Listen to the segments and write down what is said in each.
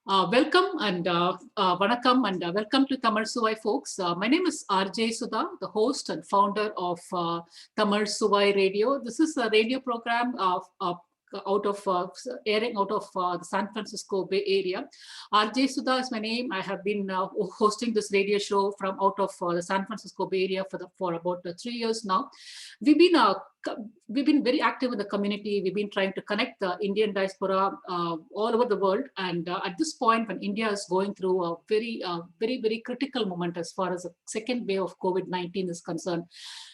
Vanakkam welcome to Tamil Suvai folks. My name is RJ Sudha, the host and founder of Tamil Suvai Radio. This is a radio program airing out of the San Francisco Bay Area. RJ Sudha is my name. I have been hosting this radio show from out of the San Francisco Bay Area for about 3 years now. We've been we've been very active in the community. We've been trying to connect the Indian diaspora all over the world. And at this point, when India is going through a very critical moment as far as the second wave of COVID-19 is concerned,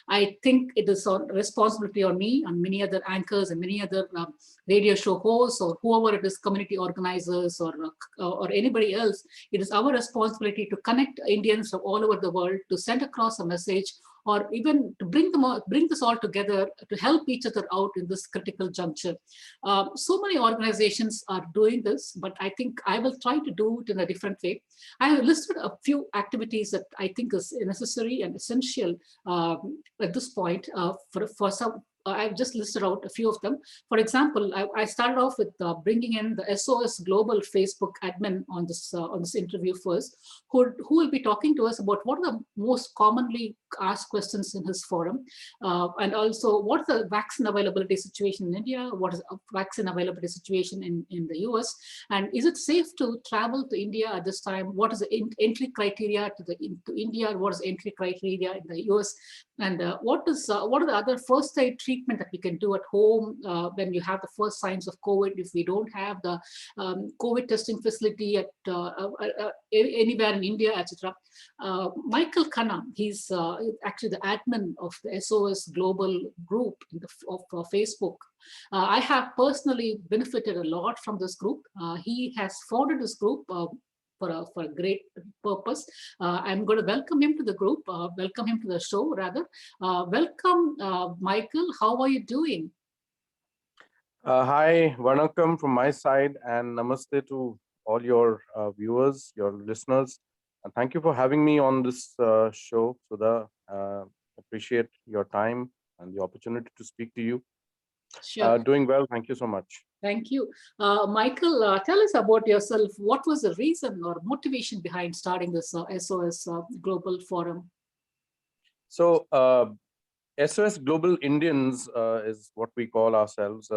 I think it is a responsibility on me and many other anchors and many other radio show hosts or whoever it is, community organizers or anybody else. It is our responsibility to connect Indians from all over the world, to send across a message, or even to bring this all together to help each other out in this critical juncture. So many organizations are doing this, but I think I will try to do it in a different way. I have listed a few activities that I think is necessary and essential at this point for some. I've just listed out a few of them. For example, I started off with bringing in the SOS Global Facebook admin on this interview first, who will be talking to us about what are the most commonly asked questions in his forum, and also what's the vaccine availability situation in India, what is the vaccine availability situation in the US, and is it safe to travel to India at this time? What is the entry criteria to India? What is the entry criteria in the US? And what are the other first aid treatment that we can do at home when you have the first signs of COVID, if we don't have the COVID testing facility at anywhere in India, etc. Michael Khanna, he's actually the admin of the SOS Global group of Facebook. I have personally benefited a lot from this group. He has founded this group for a great purpose. I'm going to welcome him to the group, welcome him to the show rather. Welcome, Michael. How are you doing? Hi, Vanakkam from my side, and namaste to all your viewers, your listeners. And thank you for having me on this show, Sudha. Appreciate your time and the opportunity to speak to you. Sure. Doing well. Thank you so much. Thank you. Michael, tell us about yourself. What was the reason or motivation behind starting this SOS Global Forum? So, SOS Global Indians is what we call ourselves.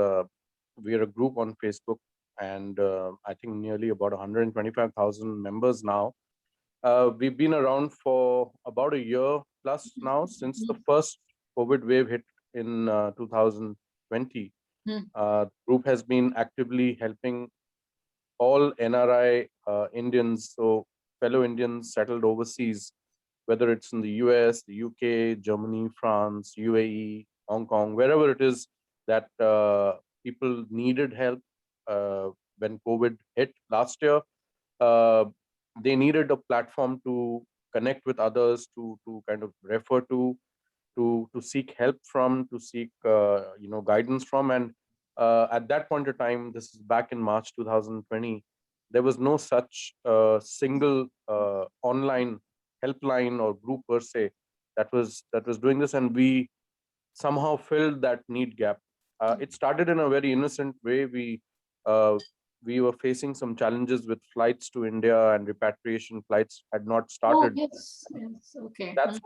We are a group on Facebook, and I think nearly about 125,000 members now. We've been around for about a year plus now, since the first COVID wave hit in 2020. The group has been actively helping all NRI Indians, so fellow Indians settled overseas, whether it's in the US, the UK, Germany, France, UAE, Hong Kong, wherever it is that people needed help when COVID hit last year. They needed a platform to connect with others, to kind of refer to seek help from, to seek guidance from. And at that point of time, this is back in March 2020, there was no such single online helpline or group per se that was doing this, and we somehow filled that need gap. It started in a very innocent way. We were facing some challenges with flights to India, and repatriation flights had not started. Oh, yes, okay. That's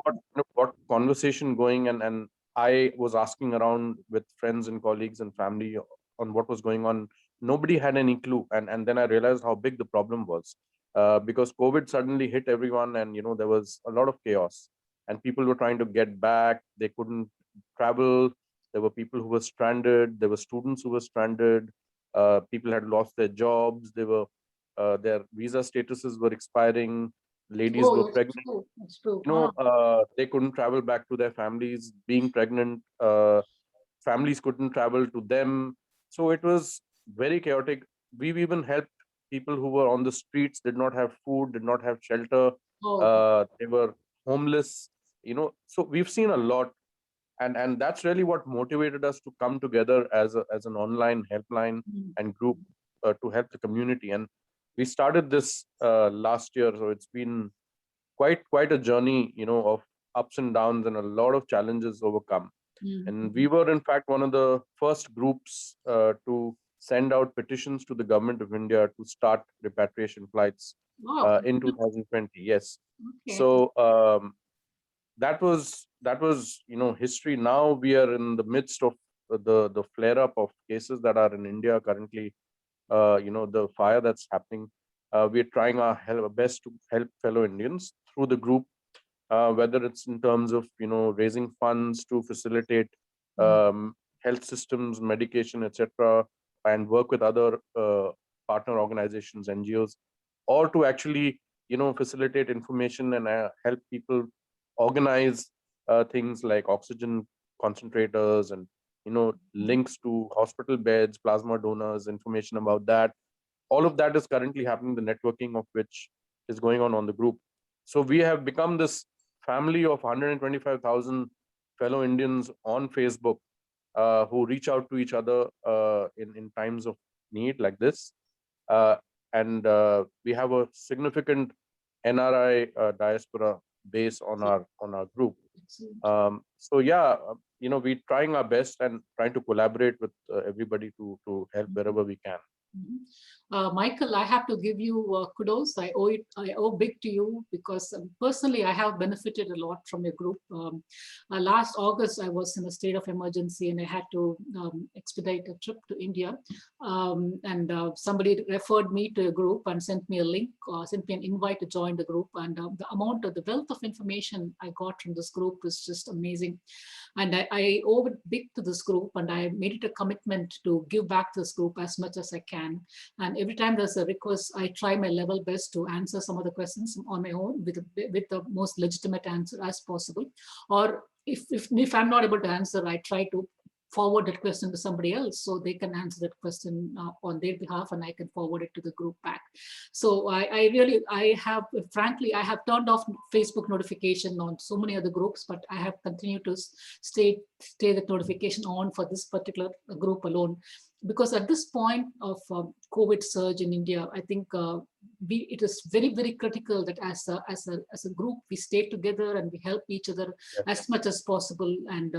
what conversation going, and I was asking around with friends and colleagues and family on what was going on. Nobody had any clue, and then I realized how big the problem was, because COVID suddenly hit everyone, and there was a lot of chaos, and people were trying to get back. They couldn't travel. There were people who were stranded. There were students who were stranded. People had lost their jobs. Their visa statuses were expiring. Ladies were pregnant. That's true. They couldn't travel back to their families. Being pregnant, families couldn't travel to them. So it was very chaotic. We've even helped people who were on the streets, did not have food, did not have shelter. They were homeless. So we've seen a lot, and that's really what motivated us to come together as an online helpline and group to help the community. And we started this last year, so it's been quite a journey, of ups and downs and a lot of challenges overcome. And we were, in fact, one of the first groups to send out petitions to the government of India to start repatriation flights Wow. in 2020. Yes. Okay. So that was history. Now we are in the midst of the flare up of cases that are in India currently. The fire that's happening. We're trying our best to help fellow Indians through the group, whether it's in terms of raising funds to facilitate health systems, medication, etc., and work with other partner organizations, NGOs, or to actually facilitate information and help people organize things like oxygen concentrators and links to hospital beds, plasma donors, information about that. All of that is currently happening, the networking of which is going on the group. So we have become this family of 125,000 fellow Indians on Facebook who reach out to each other in times of need like this. And we have a significant NRI diaspora base on our group. So yeah, we're trying our best and trying to collaborate with everybody to help wherever we can. Michael, I have to give you kudos. I owe big to you because personally I have benefited a lot from your group. Last August, I was in a state of emergency and I had to expedite a trip to India. And somebody referred me to a group and sent me a link, sent me an invite to join the group. And the wealth of information I got from this group is just amazing. And I owe it big to this group, and I made it a commitment to give back to this group as much as I can. And every time there's a request, I try my level best to answer some of the questions on my own with the most legitimate answer as possible. Or if I'm not able to answer, I try to forward that question to somebody else so they can answer that question on their behalf, and I can forward it to the group back. So I have turned off Facebook notification on so many other groups, but I have continued to stay that notification on for this particular group alone. Because at this point of COVID surge in India, I think it is very, very critical that as a group, we stay together and we help each other as much as possible. And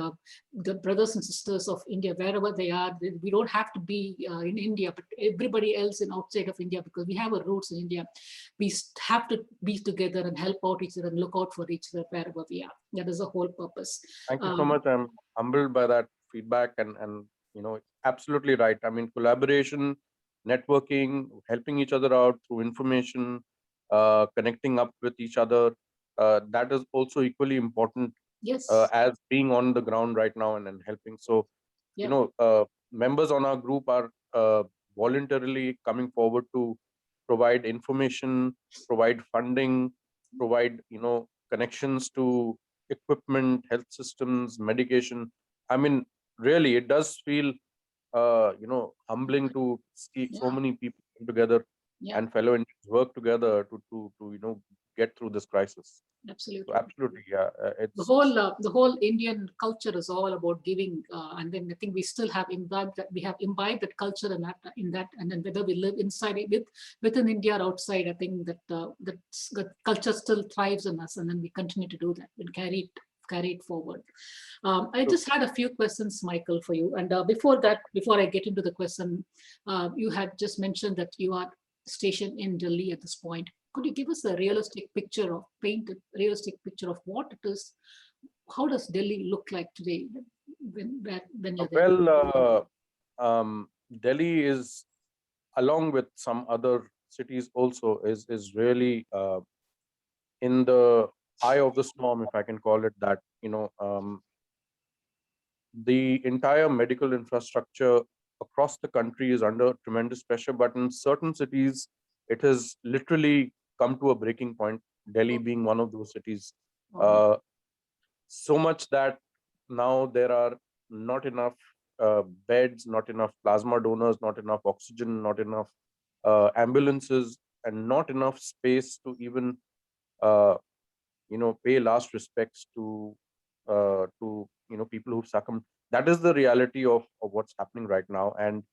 the brothers and sisters of India, wherever they are, we don't have to be in India, but everybody else in outside of India, because we have our roots in India, we have to be together and help out each other and look out for each other wherever we are. That is the whole purpose. Thank you so much. I'm humbled by that feedback, and absolutely right. I mean, collaboration, networking, helping each other out through information, connecting up with each other, that is also equally important. Yes. As being on the ground right now and helping. So, members on our group are voluntarily coming forward to provide information, provide funding, provide connections to equipment, health systems, medication. I mean, really, it does feel humbling to see so many people come together and fellow Indians work together to get through this crisis. Absolutely. So absolutely, yeah. The whole Indian culture is all about giving, and then I think we still have imbibed that culture and that, and then whether we live inside within India or outside, I think that that culture still thrives in us, and then we continue to do that and carry it forward. I just had a few questions, Michael, for you. And before I get into the question, you had just mentioned that you are stationed in Delhi at this point. Could you give us a realistic picture of what it is? How does Delhi look like today when you're there? Well, Delhi is, along with some other cities also, is really in the eye of the storm, if I can call it that. The entire medical infrastructure across the country is under tremendous pressure, but in certain cities, it has literally come to a breaking point, Delhi being one of those cities. So much that now there are not enough beds, not enough plasma donors, not enough oxygen, not enough ambulances, and not enough space to even pay last respects to people who've succumbed. That is the reality of what's happening right now. And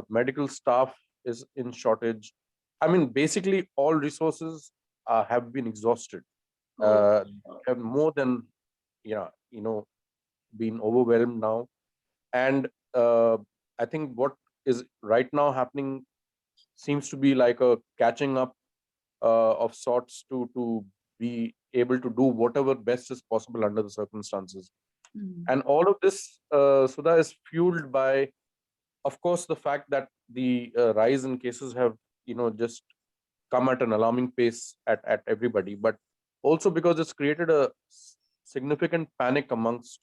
medical staff is in shortage. I mean, basically all resources have been exhausted. Have more than been overwhelmed now. And I think what is right now happening seems to be like a catching up of sorts to be able to do whatever best is possible under the circumstances. Mm. And all of this, Sudha, is fueled by, of course, the fact that the rise in cases have, just come at an alarming pace at everybody, but also because it's created a significant panic amongst,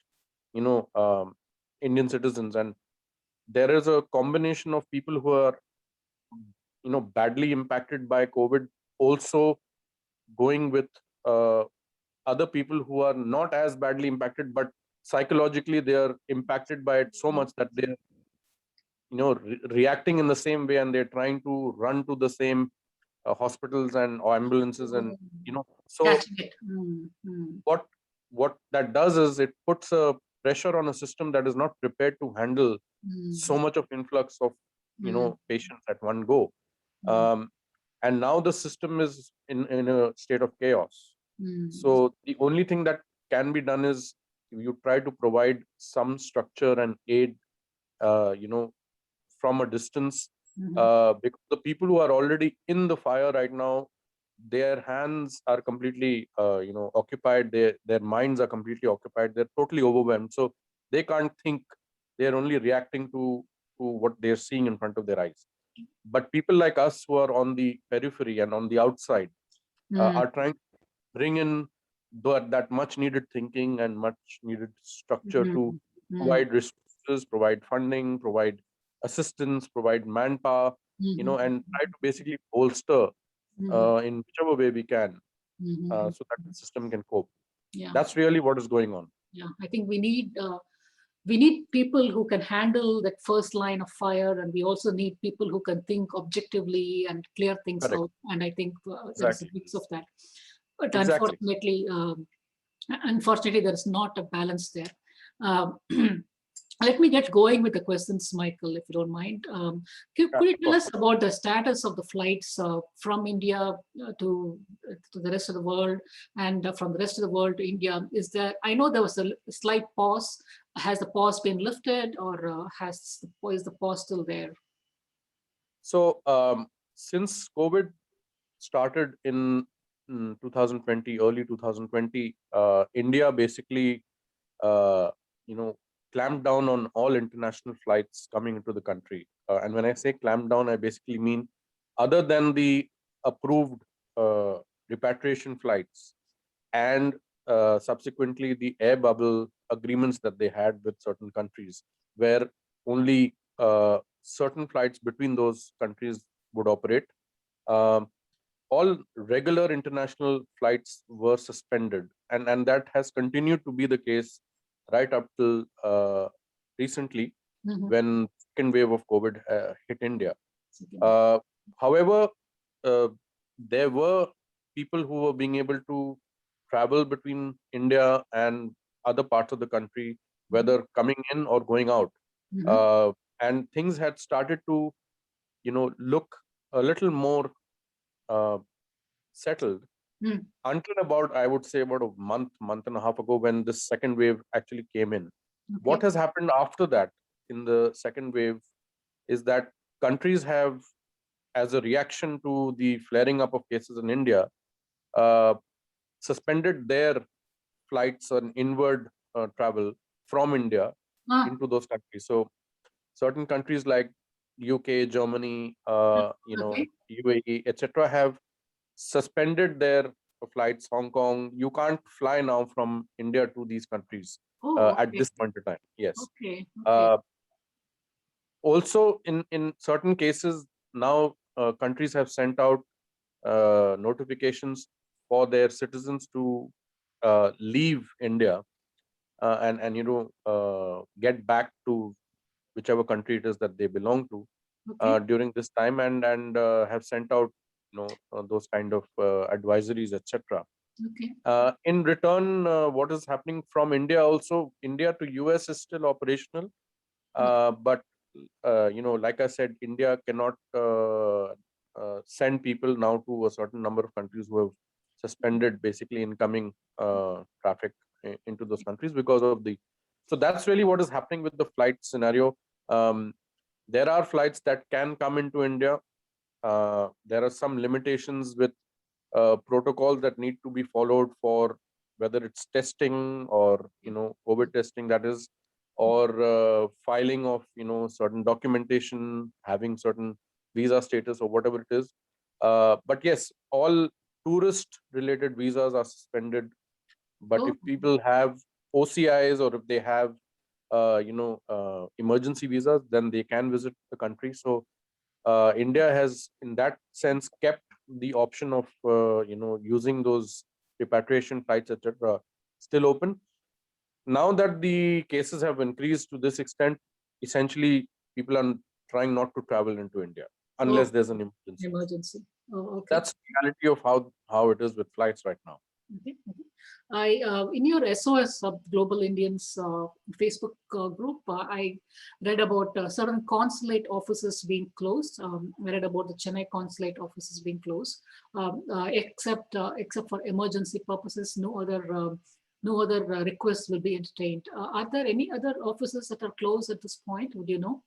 Indian citizens. And there is a combination of people who are, badly impacted by COVID, also going with uh, other people who are not as badly impacted, but psychologically they are impacted by it so much that they're, reacting in the same way, and they're trying to run to the same hospitals and or ambulances, and so Catching it. Mm. Mm. what what that does is it puts a pressure on a system that is not prepared to handle so Mm. much of influx of Mm. patients at one go. Mm. And now the system is in a state of chaos. Mm. So the only thing that can be done is you try to provide some structure and aid, from a distance, Mhm. because the people who are already in the fire right now, their hands are completely, occupied. Their minds are completely occupied. They're totally overwhelmed. So they can't think. They're only reacting to what they're seeing in front of their eyes. But people like us who are on the periphery and on the outside Mm. are trying to bring in that much needed thinking and much needed structure to Mm. Mm. provide resources, provide funding, provide assistance, provide manpower, Mhm. and try to basically bolster Mhm. in whichever way we can, Mhm. so that the system can cope. Yeah. That's really what is going on. Yeah. I think we need people who can handle that first line of fire, and we also need people who can think objectively and clear things Correct. out. And I think there is a Exactly. mix of that. But Exactly. unfortunately, there is not a balance there. Um, let me get going with the questions, Michael, if you don't mind. Could you Of tell course. us about the status of the flights from India to the rest of the world, and from the rest of the world to India? Is there? I know there was a slight pause. Has the pause been lifted, or is the pause still there? So since COVID started in 2020, early 2020, India basically, uh, you know, clamped down on all international flights coming into the country. And when I say clamped down, I basically mean other than the approved uh, repatriation flights and subsequently the air bubble agreements that they had with certain countries, where only certain flights between those countries would operate. Um, all regular international flights were suspended, and that has continued to be the case right up till recently, Mhm. when second wave of COVID hit India. Okay. However, uh, there were people who were being able to travel between India and other parts of the country, whether coming in or going out, Mhm. uh, and things had started to, look a little more uh, settled Mm. until about, I would say, about a month and a half ago, when this second wave actually came in. What Okay. has happened after that in the second wave is that countries have, as a reaction to the flaring up of cases in India, uh, suspended their flights on inward travel from India Ah, into those countries. So certain countries like UK, Germany, okay. UAE, etc., have suspended their flights. Hong Kong, you can't fly now from India to these countries Oh, at okay. this point in time. Yes. Okay. Okay. Uh, Also, in certain cases, now countries have sent out notifications for their citizens to leave India, and get back to whichever country it is that they belong to Okay. during this time, and have sent out those kind of advisories, etc. Okay. In return, what is happening from India, also India to US is still operational, but like I said, India cannot send people now to a certain number of countries who have suspended basically incoming traffic into those countries because of the. So that's really what is happening with the flight scenario. Um, There are flights that can come into India. There are some limitations with protocols that need to be followed for whether it's testing or COVID testing, that is, or filing of certain documentation, having certain visa status or whatever it is. But yes, all tourist related visas are suspended. But if Oh, people have OCIs, or if they have emergency visas, then they can visit the country. So India has, in that sense, kept the option of using those repatriation flights, etc., still open. Now that the cases have increased to this extent, essentially people are trying not to travel into India unless oh, there's an emergency. emergency. Oh, okay. That's the reality of how it is with flights right now. Okay, okay. In your SOS Global Indians Facebook group, I read about certain consulate offices being closed. I read about the Chennai consulate offices being closed, except for emergency purposes. No other requests will be entertained. Are there any other offices that are closed at this point? Would you know?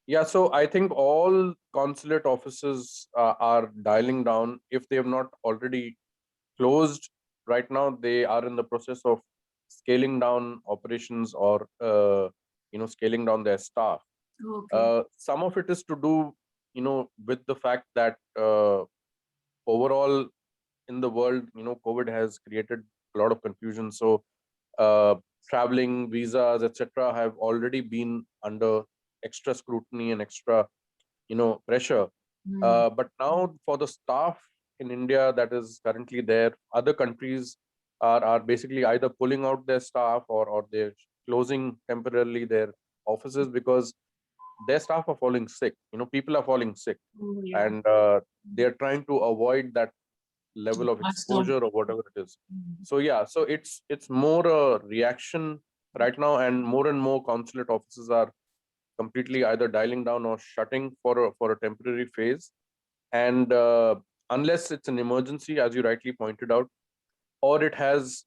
Yeah, so I think all consulate offices are dialing down. If they have not already closed right now, they are in the process of scaling down operations, or scaling down their staff. Okay. Some of it is to do with the fact that overall in the world, COVID has created a lot of confusion. So uh, traveling, visas, etc., have already been under extra scrutiny and extra pressure. Hmm. But now for the staff in India that is currently there, other countries are basically either pulling out their staff, or they're closing temporarily their offices because their staff are falling sick. People are falling sick, Oh, yeah. and they're trying to avoid that level of Pass down. exposure or whatever it is. Mhm. So yeah, so it's more a reaction right now, and more consulate offices are completely either dialing down or shutting for a temporary phase. And unless it's an emergency, as you rightly pointed out, or it has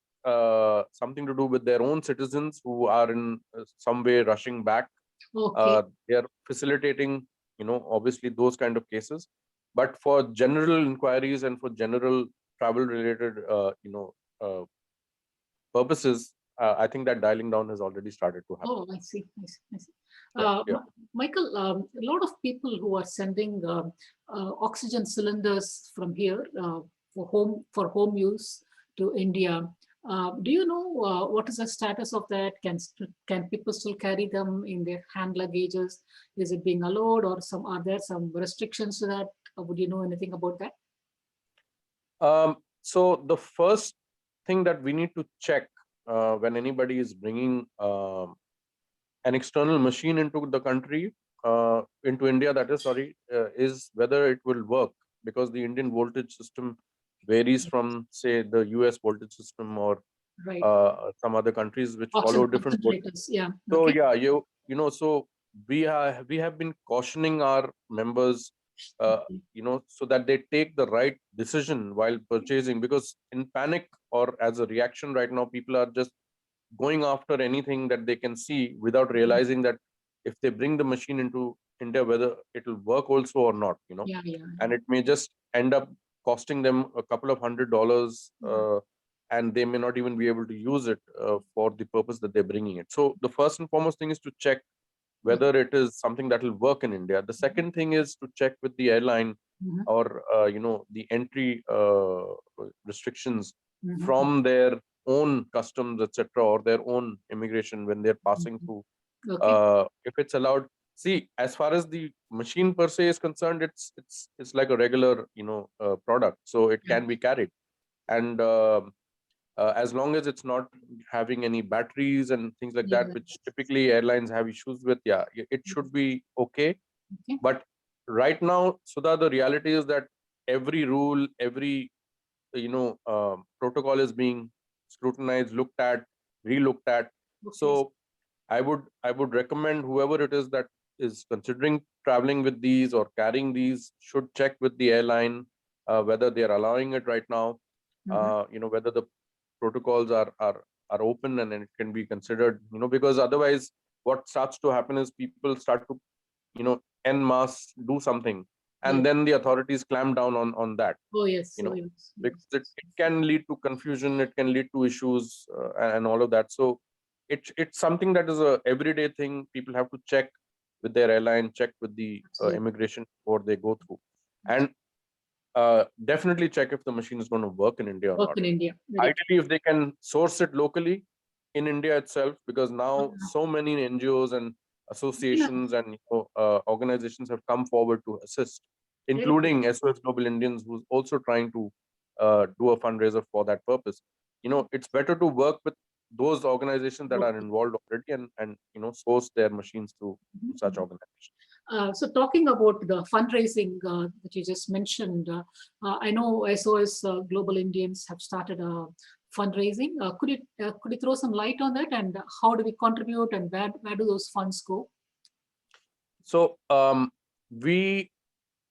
something to do with their own citizens who are in some way rushing back, Okay. they are facilitating obviously those kind of cases. But for general inquiries and for general travel related uh, purposes, I think that dialing down has already started to happen. Oh, I see. I see. I see. Yeah, yeah. Michael, a lot of people who are sending oxygen cylinders from here for home use to India. Do you know what is the status of that? Can people still carry them in their hand luggages? Is it being allowed, or are there some restrictions to that? Would you know anything about that? So the first thing that we need to check when anybody is bringing an external machine into the country, into India, that is, sorry, is whether it will work, because the Indian voltage system varies from, say, the US voltage system, or Right. some other countries which follow Oxygen different voltage. concentrators. Yeah. So Okay. yeah, so we have been cautioning our members, so that they take the right decision while purchasing, because in panic or as a reaction right now, people are just going after anything that they can see without realizing that if they bring the machine into India, whether it will work also or not, Yeah. Yeah. and it may just end up costing them a couple of $100, and they may not even be able to use it for the purpose that they're bringing it. So the first and foremost thing is to check whether Okay. it is something that will work in India. The second thing is to check with the airline, Mhm. or the entry restrictions Mhm. from their own customs, etc., or their own immigration when they're passing Mhm. through. Okay. If it's allowed, see, as far as the machine per se is concerned, it's like a regular product, so it Yeah. can be carried. And as long as it's not having any batteries and things like that, Yeah. which typically airlines have issues with, yeah, it should be okay. Okay. But right now, Sudha, the reality is that every rule, every protocol is being scrutinized, looked at, re-looked at. Okay. So I would recommend whoever it is that is considering traveling with these or carrying these should check with the airline whether they are allowing it right now. Mhm. Whether the protocols are open and it can be considered. Because otherwise, what starts to happen is people start to en masse do something, and Yes. then the authorities clamp down on that, Oh, yes. you Oh, know, yes. because Yes. it can lead to confusion, it can lead to issues, and all of that. So it's something that is a everyday thing. People have to check with their airline, check with the Absolutely. immigration before they go through, and definitely check if the machine is going to work in India or Work not. in India. Very Ideally, if they can source it locally in India itself, because now so many NGOs and yeah, associations and organizations have come forward to assist, very good. including SOS Global Indians, who's also trying to do a fundraiser for that purpose. It's better to work with those organizations that are Okay. involved already, and source their machines through such Mhm. organizations. So talking about the fundraising that you just mentioned, I know SOS Global Indians have started a fundraising. Could you throw some light on that, and how do we contribute, and where do those funds go? So we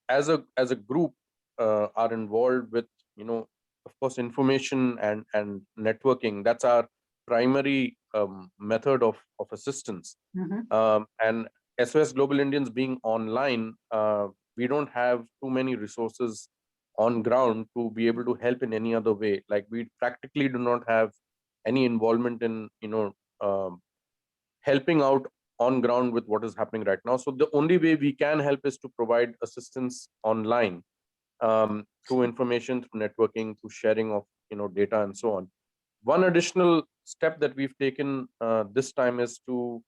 as a group are involved with, of course, information and networking. That's our primary method of assistance. Mhm. And SOS Global Indians being online, we don't have too many resources on ground to be able to help in any other way. Like, we practically do not have any involvement in helping out on ground with what is happening right now. So the only way we can help is to provide assistance online, through information, through networking, through sharing of data and so on. One additional step that we've taken this time is to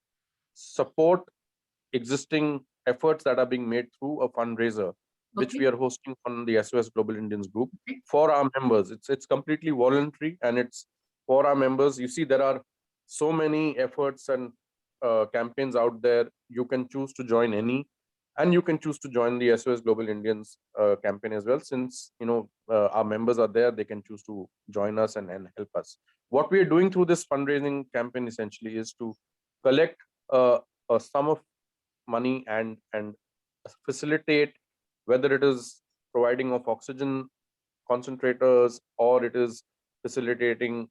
support existing efforts that are being made through a fundraiser, which Okay. we are hosting on the SOS Global Indians group Okay. for our members. It's completely voluntary, and it's for our members. You see, there are so many efforts and campaigns out there. You can choose to join any, and you can choose to join the SOS Global Indians campaign as well. Since our members are there, they can choose to join us and help us. What we are doing through this fundraising campaign essentially is to collect a sum of money and facilitate, whether it is providing of oxygen concentrators, or it is facilitating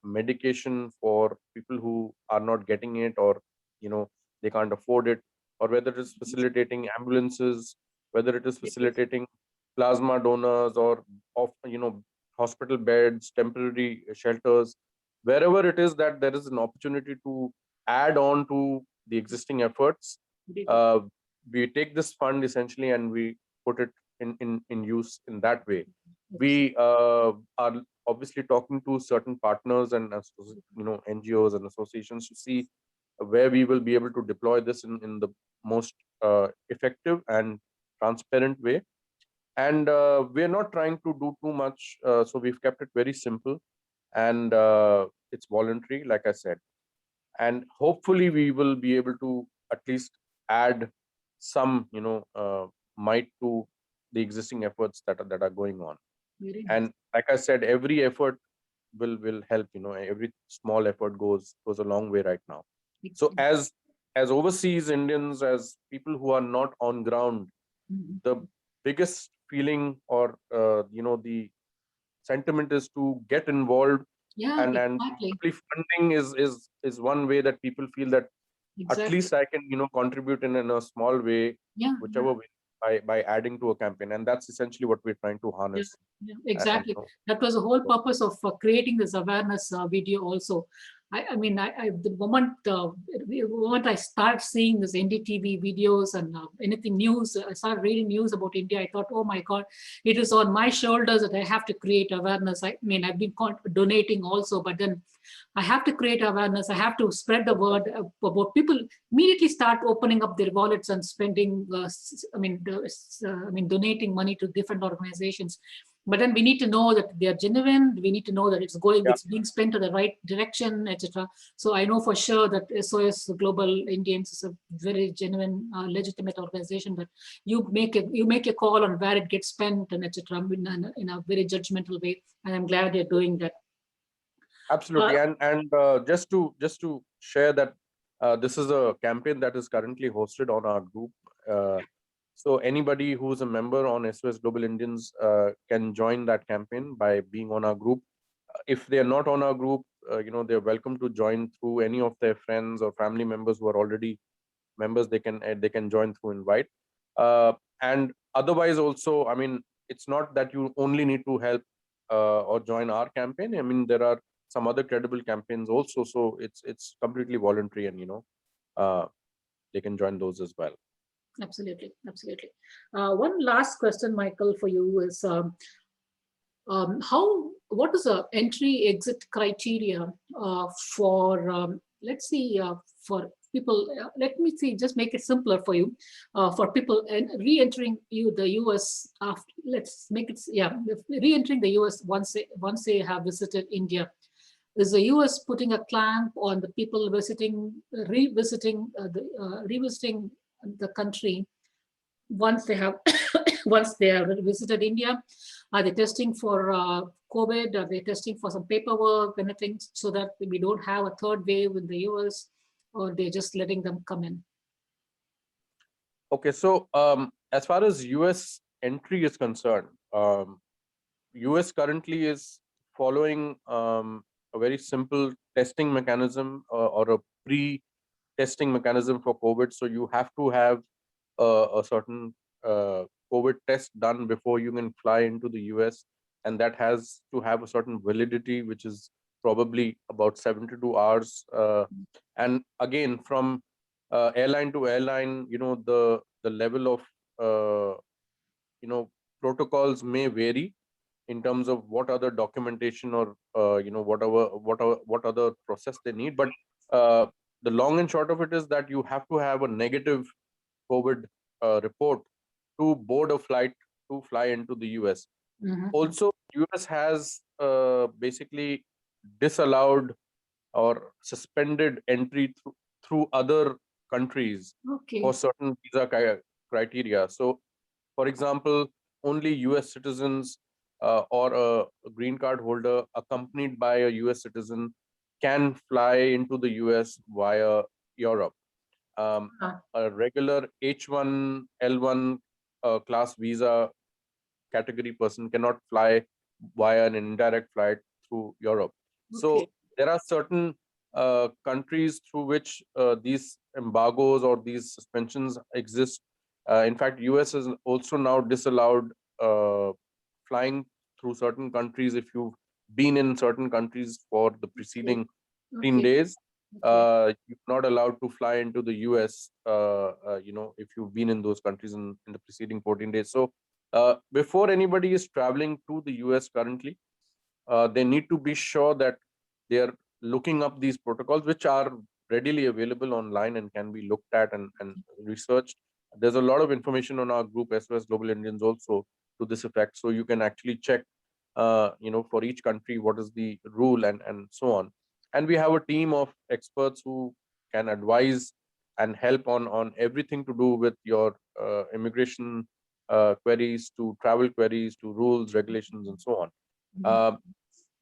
medication for people who are not getting it, or they can't afford it, or whether it is facilitating ambulances, whether it is Yes. facilitating plasma donors, or of hospital beds, temporary shelters, wherever it is that there is an opportunity to add on to the existing efforts. Very good. uh, we take this fund essentially and we put it in use in that way. We are obviously talking to certain partners and NGOs and associations to see where we will be able to deploy this in the most effective and transparent way. And we're not trying to do too much, so we've kept it very simple, and it's voluntary, like I said. And hopefully we will be able to at least add some might to the existing efforts that are going on. Very nice. And like I said, every effort will help. Every small effort goes a long way right now. So as overseas Indians, as people who are not on ground, Mhm. the biggest feeling, or the sentiment, is to get involved. Yeah, And exactly. probably funding is one way that people feel that at Exactly. least I can contribute in a small way, Yeah. whichever way, by adding to a campaign. And that's essentially what we're trying to Yeah, harness. yeah, And exactly. That was the whole purpose of creating this awareness video also. I mean, the moment I started seeing this NDTV videos and anything news, I started reading news about India. I thought, oh my God, it is on my shoulders that I have to create awareness. I mean, I've been donating also, but then I have to create awareness. I have to spread the word about people immediately start opening up their wallets and spending. Donating money to different organizations. But then we need to know that they are genuine. We need to know that yeah, it's being spent to the right direction, etc. So I know for sure that SOS Global Indians is a very genuine, legitimate organization. That you make a call on where it gets spent and etc. In a very judgmental way, and I'm glad they're doing that. absolutely. And just to share that this is a campaign that is currently hosted on our group. So anybody who's a member on SOS Global Indians can join that campaign by being on our group. If they are not on our group, they're welcome to join through any of their friends or family members who are already members, they can join through invite. And otherwise also, I mean, it's not that you only need to help or join our campaign. I mean, there are some other credible campaigns also, so it's completely voluntary, and they can join those as well. Absolutely, absolutely. One last question, Michael, for you is what is the entry exit criteria for let's see for people, let me see, just make it simpler for you, for people re-entering the US after, let's make it, yeah, re-entering the US once they have visited India. Is the US putting a clamp on the people revisiting the country once they have once they have visited India? Are they testing for COVID? Are they testing for some paperwork, anything, so that we don't have a third wave in the US, or they're just letting them come in? Okay, so as far as US entry is concerned, US currently is following a very simple testing mechanism or a pre-testing mechanism for COVID. So you have to have a certain COVID test done before you can fly into the US, and that has to have a certain validity, which is probably about 72 hours. And again, from airline to airline, the level of protocols may vary in terms of what other documentation or what other process they need. But the long and short of it is that you have to have a negative COVID report to board a flight to fly into the US. Also, US has basically disallowed or suspended entry through other countries for certain visa criteria. So, for example, only US citizens or a green card holder accompanied by a US citizen can fly into the US via Europe. A regular H1L1 class visa category person cannot fly via an indirect flight through Europe. So there are certain countries through which these embargoes or these suspensions exist. In fact, US has also now disallowed flying through certain countries if you've been in certain countries for the preceding 15 days. You're not allowed to fly into the US, if you've been in those countries in the preceding 14 days. So before anybody is traveling to the US currently, they need to be sure that they are looking up these protocols, which are readily available online and can be looked at and researched. There's a lot of information on our group, SOS Global Indians, also to this effect. So you can actually check, for each country, what is the rule and so on. And we have a team of experts who can advise and help on everything to do with your immigration queries, to travel queries, to rules, regulations, and so on.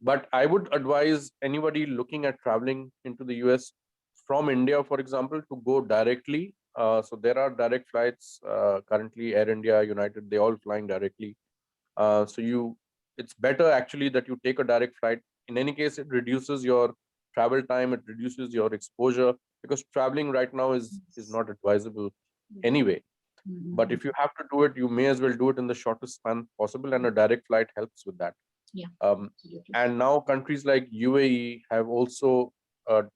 But I would advise anybody looking at traveling into the US from India, for example, to go directly. So there are direct flights currently, Air India, United, they all flying directly. It's better actually that you take a direct flight. In any case, it reduces your travel time, it reduces your exposure, because traveling right now is not advisable anyway. But if you have to do it, you may as well do it in the shortest span possible, and a direct flight helps with that. And now countries like UAE have also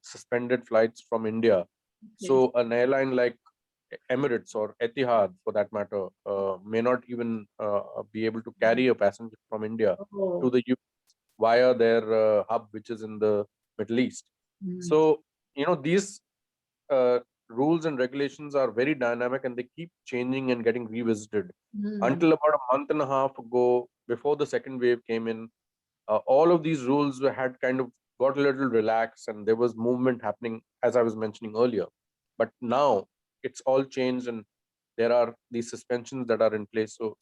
suspended flights from India. So an airline like Emirates or Etihad, for that matter, may not even be able to carry a passenger from India to the US via their hub, which is in the Middle East. So, these rules and regulations are very dynamic, and they keep changing and getting revisited. Until about a month and a half ago, before the second wave came in, all of these rules had kind of got a little relaxed, and there was movement happening, as I was mentioning earlier. But now it's all changed, and there are these suspensions that are in place. So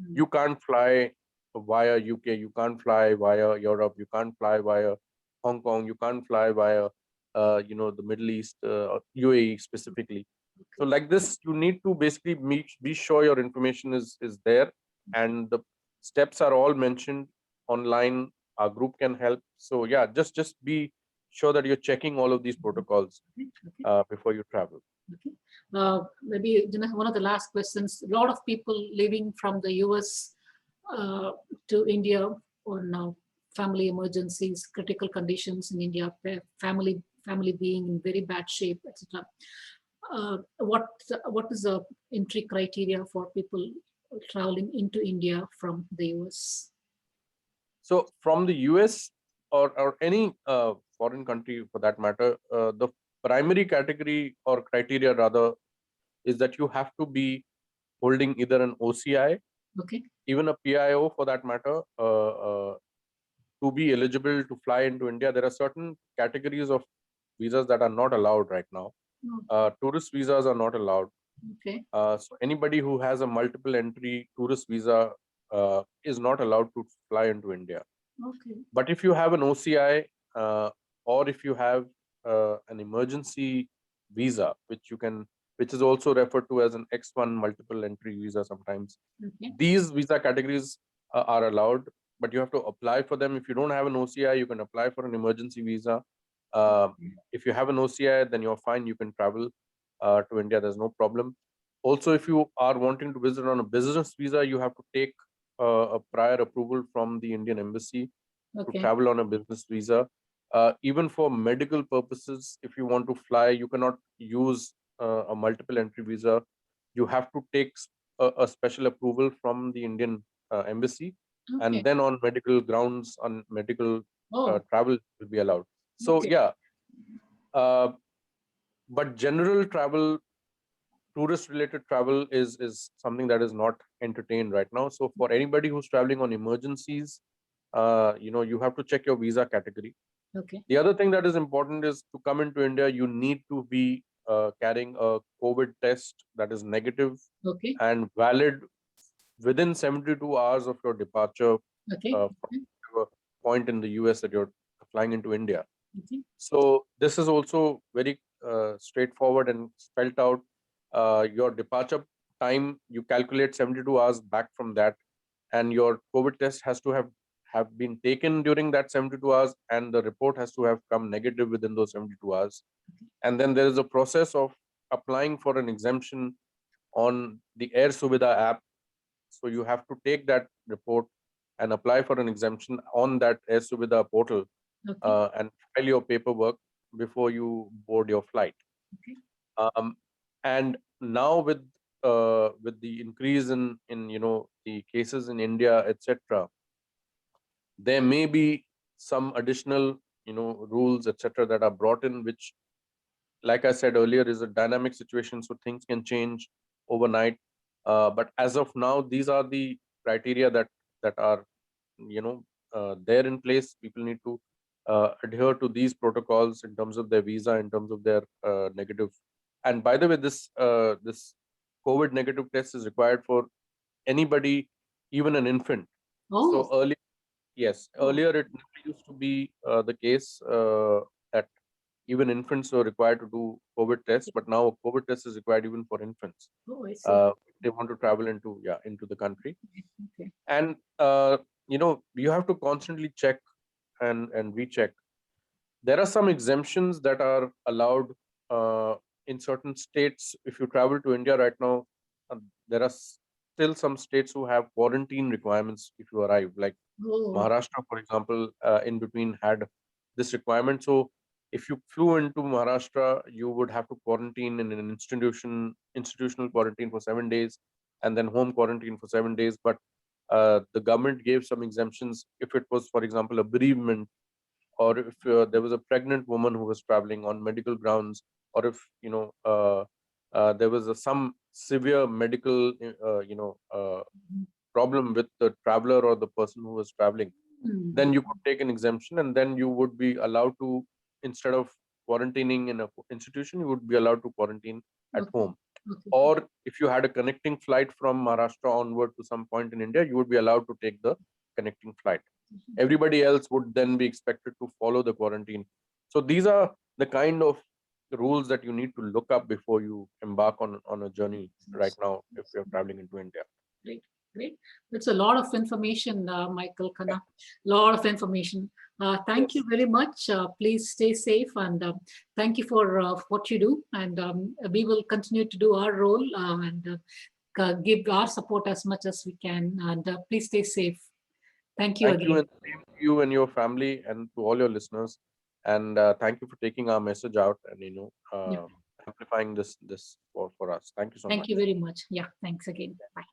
you can't fly via UK, you can't fly via Europe, you can't fly via Hong Kong, you can't fly via the Middle East, UAE specifically. So like this, you need to basically be sure your information is there, and the steps are all mentioned online. Our group can help. So yeah, just be sure that you're checking all of these protocols before you travel. Okay. Maybe one of the last questions. A lot of people living from the US to India on family emergencies, critical conditions in India, family being in very bad shape, etc. What is the entry criteria for people traveling into India from the US? So from the US or any foreign country for that matter, the primary category or criteria rather is that you have to be holding either an OCI, Okay. even a PIO for that matter, to be eligible to fly into India. There are certain categories of visas that are not allowed right now. Tourist visas are not allowed. Okay. So anybody who has a multiple entry tourist visa is not allowed to fly into India. Okay. But if you have an OCI or if you have an emergency visa, which is also referred to as an X1 multiple entry visa sometimes, Okay. these visa categories are allowed, but you have to apply for them. If you don't have an OCI, you can apply for an emergency visa. If you have an OCI, then you're fine. You can travel to India. There's no problem. Also, if you are wanting to visit on a business visa, you have to take a prior approval from the Indian Embassy to Okay. travel on a business visa. Even for medical purposes, if you want to fly, you cannot use a multiple entry visa. You have to take a special approval from the Indian Embassy, Okay. and then on medical grounds, on medical travel will be allowed. So Okay. yeah, but general travel, tourist related travel is something that is not entertained right now. So for anybody who's traveling on emergencies, you have to check your visa category. Okay. The other thing that is important is to come into India, you need to be carrying a COVID test that is negative Okay. and valid within 72 hours of your departure Okay. from a point in the US that you're flying into India. Okay. So this is also very straightforward and spelled out. Your departure time, you calculate 72 hours back from that, and your COVID test has to have been taken during that 72 hours, and the report has to have come negative within those 72 hours. And then there is a process of applying for an exemption on the Air Suvidha app. So you have to take that report and apply for an exemption on that Air Suvidha portal and file your paperwork before you board your flight. Okay. And now with the increase in the cases in India, etc., there may be some additional rules, etc., that are brought in, which, like I said earlier, is a dynamic situation, so things can change overnight. But as of now, these are the criteria that are there in place. People need to adhere to these protocols in terms of their visa, in terms of their negative. And by the way, this COVID negative test is required for anybody, even an infant. So earlier, yes, earlier it never used to be the case that even infants were required to do COVID tests, but now a COVID test is required even for infants. If they want to travel into the country. Okay. And you have to constantly check and recheck. There are some exemptions that are allowed in certain states. If you travel to India right now, there are still some states who have quarantine requirements if you arrive, like Maharashtra, for example, in between had this requirement. So if you flew into Maharashtra, you would have to quarantine in an institutional quarantine for 7 days, and then home quarantine for 7 days. But the government gave some exemptions if it was, for example, a bereavement, or if there was a pregnant woman who was traveling on medical grounds, or if there was some severe medical problem with the traveler or the person who was traveling, then you could take an exemption, and then you would be allowed to, instead of quarantining in an institution, you would be allowed to quarantine at home. Or if you had a connecting flight from Maharashtra onward to some point in India, you would be allowed to take the connecting flight. Everybody else would then be expected to follow the quarantine. So these are the kind of rules that you need to look up before you embark on a journey right now if you're traveling into India. Great. Great. It's a lot of information, Michael Khanna. Lot of information. Thank you very much. Please stay safe, and thank you for what you do. And we will continue to do our role and give our support as much as we can. And please stay safe. Thank you Thank you, again. and same to you and your family, and to all your listeners. And thank you for taking our message out and Yeah. amplifying this for us. Thank you so Thank much. you very much. Yeah. Thanks again. Bye.